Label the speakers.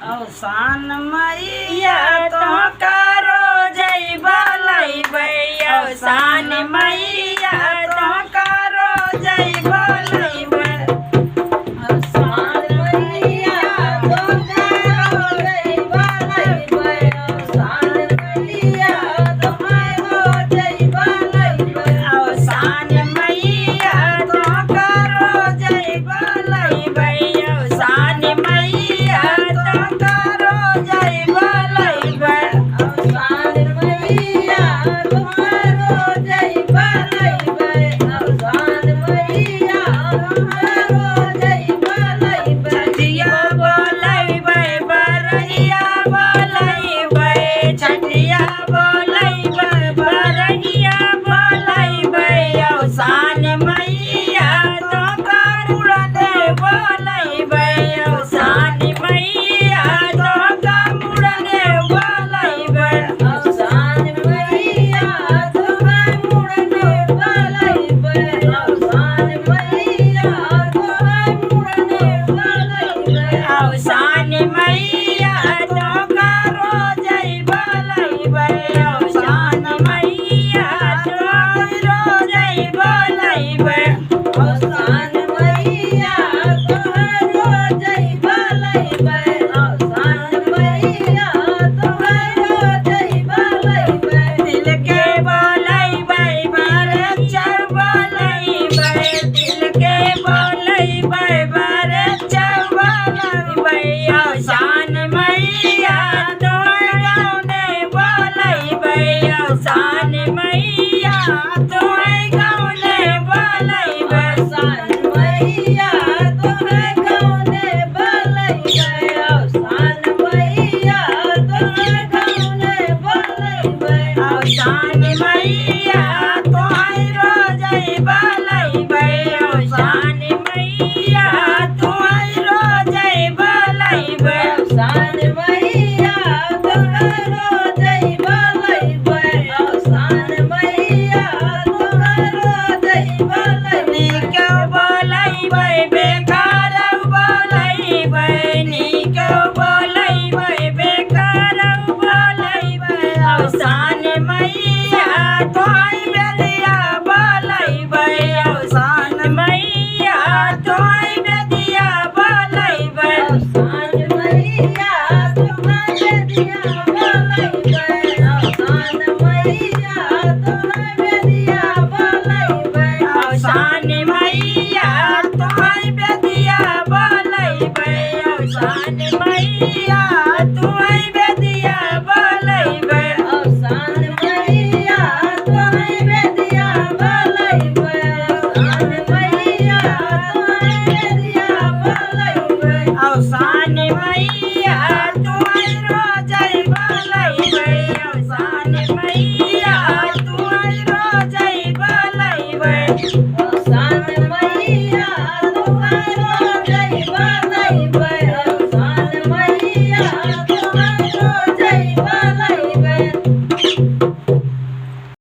Speaker 1: अवसान मैया तो करो जय बोलैबै अवसान मैया तो करो जय बोलैबै अवसान मैया तो करो जय बोलैबै अवसान मैया तो करो जय बोलैबै अवसान मैया तो करो जय बोलैबै अवसान मैया तो करो जय बोलैबै अवसान मैया तो करो जय बोलैबै अवसान मैया तो करो जय बोलैबै छठिया बोलैबै बरहिया बोलैबै छठिया बोलैबै बरहिया बोलैबै अवसान मैया तो करुणा बोलैबै अवसान मैया तो करुणा बोलैबै अवसान मैया तो करुणा बोलैबै अवसान मैया तो करुणा बोलैबै अवसान मैया तो करो जय बोलैबै अवसान मैया तो करो जय बोलैबै अवसान मैया तो करो जय बोलैबै अवसान मैया तो करो जय बोलैबै दिल के बोलैबै बरचा बोलैबै दिल के बोलैबै बरचा बोलैबै अवसान मैया तो गाउने बोलैबै अवसान मैया तो गाउने बोलैबै अवसान मैया तो गाउने बोलैबै अवसान मैया तो गाउने बोलैबै अवसान मैया तो रो जय बोलैबै अवसान मैया तो रो जय बोलैबै अवसान मैया तो रो जय बोलैबै अवसान मैया तो रो जय बोलैबै नीक बोलैबै बेकार बोलैबै नीक बोलैबै बेकार बोलैबै अवसान मैया तो बेदिया बोलैबै अवसान मैया तो बेदिया बोलैबै अवसान मैया तो बेदिया बोलैबै अवसान मैया तो बेदिया बोलैबै अवसान मैया तो बेदिया बोलैबै अवसान मैया तो